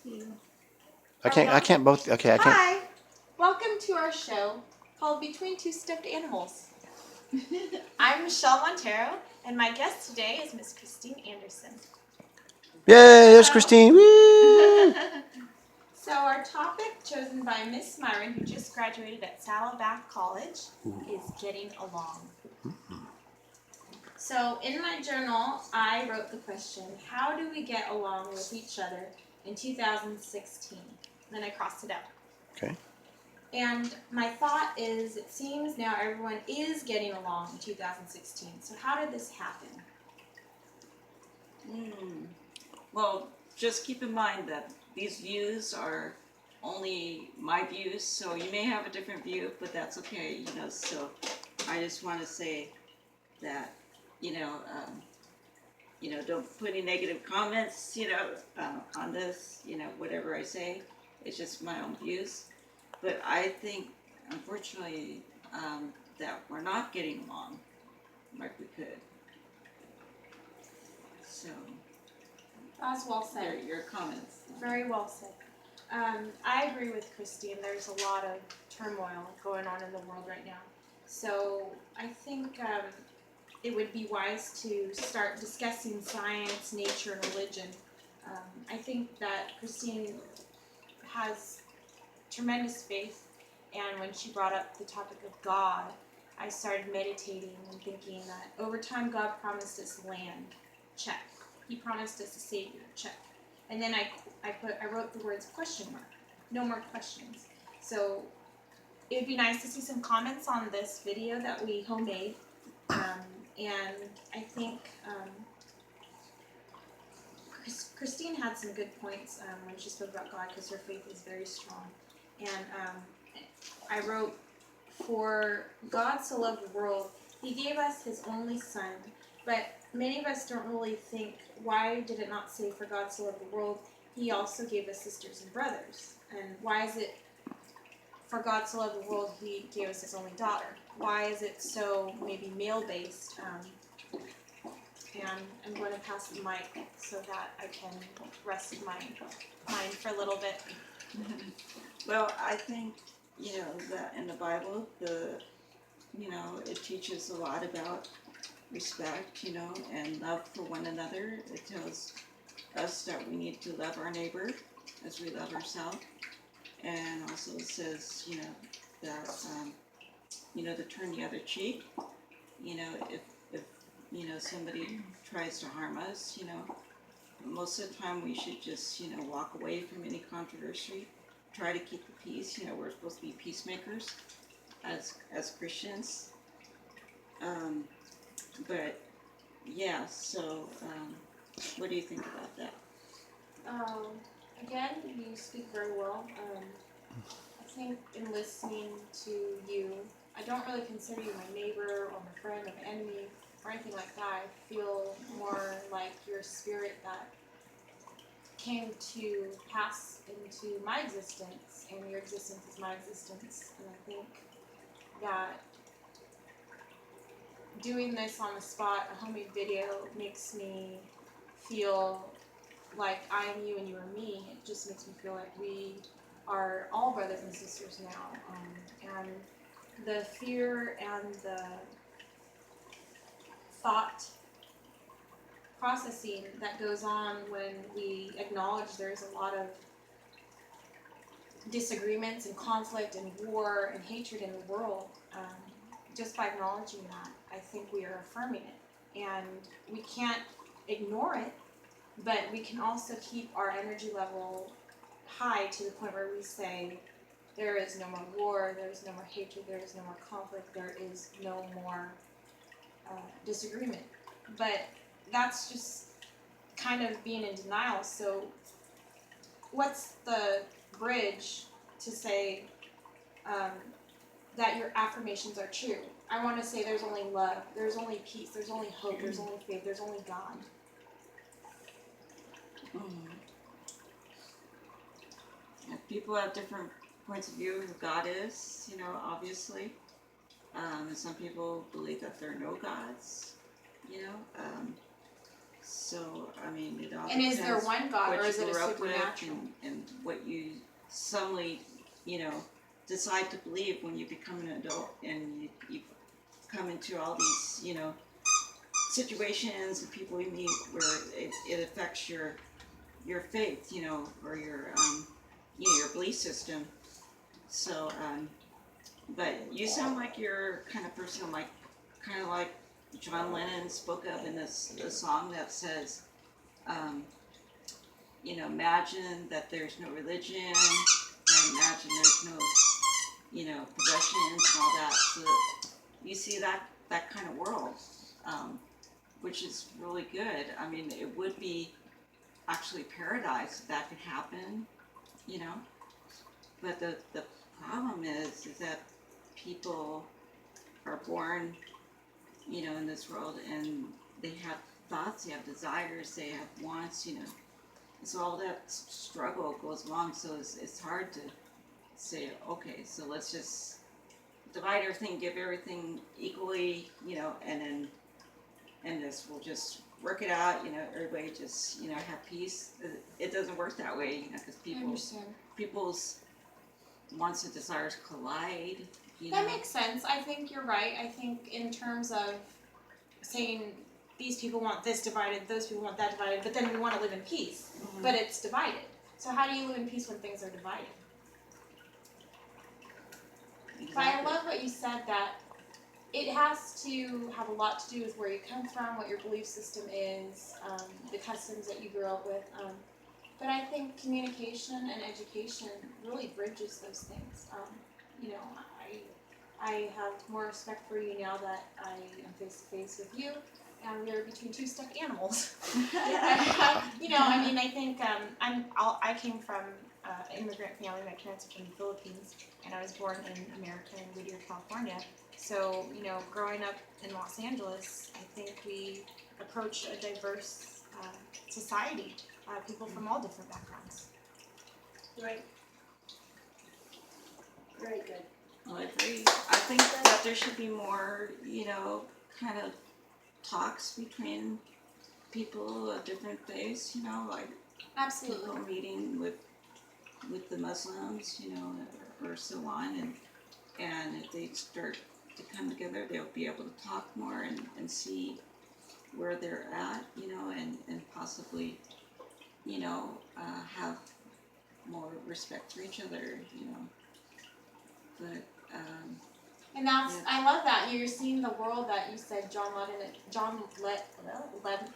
I can't both. Okay, I can't. Hi! Welcome to our show called Between Two Stuffed Animals. I'm Michelle Montero, and my guest today is Miss Christine Anderson. Yay! There's Christine. Woo! So our topic, chosen by Miss Myron, who just graduated at Saddleback College, is getting along. So in my journal, I wrote the question, how do we get along with each other in 2016? Then I crossed it out. Okay. And my thought is, it seems now everyone is getting along in 2016. So how did this happen? Well, just keep in mind that these views are only my views, so you may have a different view, but that's okay, so I just want to say that, don't put any negative comments, on this, whatever I say. It's just my own views. But I think, unfortunately, that we're not getting along like we could. So, That's well said. your comments. Very well said. I agree with Christine. There's a lot of turmoil going on in the world right now. So I think it would be wise to start discussing science, nature, and religion. I think that Christine has tremendous faith, and when she brought up the topic of God, I started meditating and thinking that over time God promised us land, check. He promised us a Savior, check. And then I wrote the words question mark, no more questions. So it would be nice to see some comments on this video that we homemade, and I think Christine had some good points when she spoke about God, because her faith is very strong. And I wrote, for God so loved the world, He gave us His only Son. But many of us don't really think, why did it not say, for God so loved the world, He also gave us sisters and brothers? And why is it, for God so loved the world, He gave us His only daughter? Why is it so maybe male-based? And I'm going to pass the mic so that I can rest my mind for a little bit. Well, I think, that in the Bible, it teaches a lot about respect, and love for one another. It tells us that we need to love our neighbor as we love ourselves. And also it says, that, to turn the other cheek, if somebody tries to harm us, most of the time we should just, walk away from any controversy, try to keep the peace. We're supposed to be peacemakers as Christians. But yeah, so what do you think about that? Again, you speak very well. I think in listening to you, I don't really consider you my neighbor or my friend or my enemy or anything like that. I feel more like your spirit that came to pass into my existence, and your existence is my existence. And I think that doing this on the spot, a homemade video, makes me feel like I am you and you are me. It just makes me feel like we are all brothers and sisters now. And the fear and the thought processing that goes on when we acknowledge there's a lot of disagreements and conflict and war and hatred in the world, just by acknowledging that, I think we are affirming it. And we can't ignore it, but we can also keep our energy level high to the point where we say, there is no more war, there is no more hatred, there is no more conflict, there is no more disagreement. But that's just kind of being in denial. So what's the bridge to say that your affirmations are true? I want to say there's only love, there's only peace, there's only hope, there's only faith, there's only God. People have different points of view of who God is, obviously. And some people believe that there are no gods, So, I mean, it all And is there depends one God, what or you is it a grew up with supernatural? and what you suddenly, decide to believe when you become an adult and you come into all these, situations and people you meet where it affects your faith, or your belief system. So, but you sound like you're kind of person kind of like John Lennon spoke of in this the song that says, um, imagine that there's no religion, and imagine there's no, possessions and all that. So you see that kind of world, um, which is really good. I mean, it would be actually paradise if that could happen, you know. But the problem is that people are born, in this world, and they have thoughts, they have desires, they have wants, So all that struggle goes along. So it's hard to say, okay, so let's just divide everything, give everything equally, and this we'll just work it out, everybody just, have peace. It doesn't work that way, because I understand. people's wants and desires collide. That makes sense. I think you're right. I think in terms of saying these people want this divided, those people want that divided, but then we want to live in peace, but it's divided. So how do you live in peace when things are divided? Exactly. But I love what you said, that it has to have a lot to do with where you come from, what your belief system is, the customs that you grew up with. But I think communication and education really bridges those things. I have more respect for you now that I am face to face with you, and we are between two stuffed animals. I think I came from an immigrant family. My parents are from the Philippines, and I was born in America in Whittier, California. So, growing up in Los Angeles, I think we approach a diverse society, people from all different backgrounds. Right. Very good. Well, I agree. I think that there should be more, kind of talks between people of different faiths, like Absolutely. people meeting with the Muslims, or so on, and if they start to come together, they'll be able to talk more and see where they're at, and possibly, have more respect for each other, But And that's, Yeah. I love that you're seeing the world that you said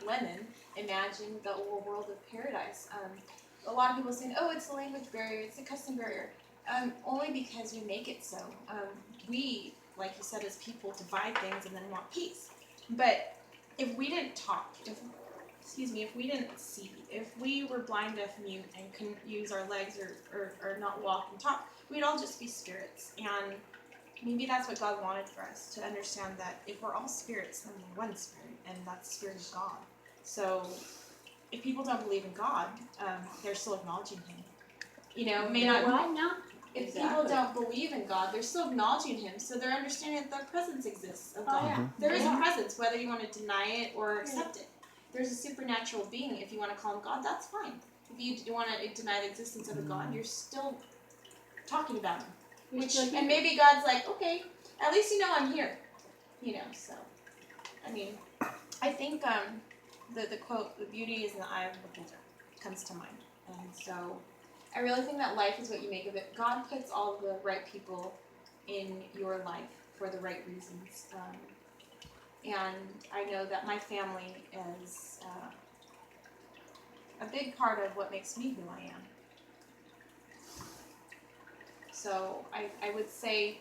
Lennon imagined, the world of paradise. A lot of people saying, oh, it's the language barrier, it's the custom barrier. Only because we make it so. We, like you said, as people divide things and then want peace. But if we didn't talk, if we didn't see, if we were blind, deaf, mute, and couldn't use our legs or not walk and talk, we'd all just be spirits. And maybe that's what God wanted for us, to understand that if we're all spirits, then we're one spirit, and that's the Spirit of God. So if people don't believe in God, they're still acknowledging Him. It may not. Why not? If people don't believe in God, they're still acknowledging Him, so they're understanding that the presence exists of God. yeah. There is a presence, whether you want to deny it or accept it. There's a supernatural being. If you want to call Him God, that's fine. If you want to deny the existence of a God, you're still talking about Him. And maybe God's like, okay, at least you know I'm here. So, I think the quote, the beauty is in the eye of the beholder, comes to mind. And so I really think that life is what you make of it. God puts all the right people in your life for the right reasons. And I know that my family is a big part of what makes me who I am. So I would say,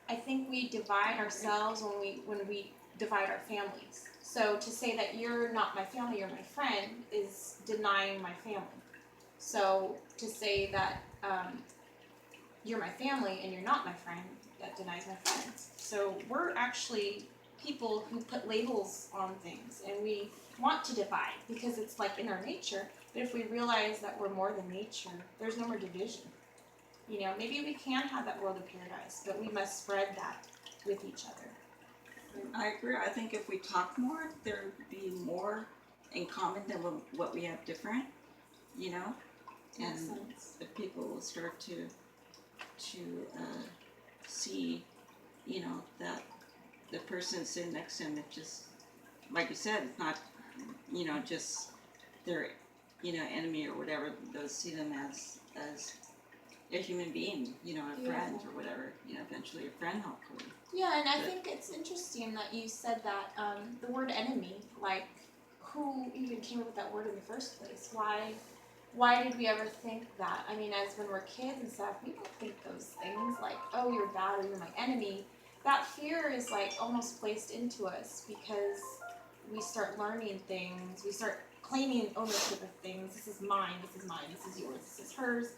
I think we divide ourselves when we divide our families. So to say that you're not my family, you're my friend, is denying my family. So to say that you're my family and you're not my friend, that denies my friends. So we're actually people who put labels on things, and we want to divide because it's like in our nature. But if we realize that we're more than nature, there's no more division. Maybe we can have that world of paradise, but we must spread that with each other. I agree. I think if we talk more, there would be more in common than what we have different, you know? Makes And sense. if people will start to see, you know, that the person sitting next to them, it just, like you said, it's not, you know, just their, you know, enemy or whatever. They'll see them as a human being, you know, a friend Beautiful. or whatever, you know, eventually a friend, hopefully. Yeah, and I But- think it's interesting that you said that the word enemy, like who even came up with that word in the first place? Why did we ever think that? I mean, as when we're kids and stuff, we don't think those things like, oh, you're bad or you're my enemy. That fear is like almost placed into us because we start learning things, we start claiming ownership of things. This is mine, this is mine, this is yours, this is hers.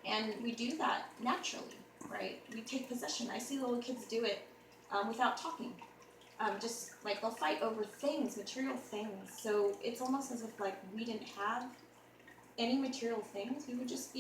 And we do that naturally, right? We take possession. I see little kids do it without talking. Just like they'll fight over things, material things. So it's almost as if like we didn't have any material things. We would just be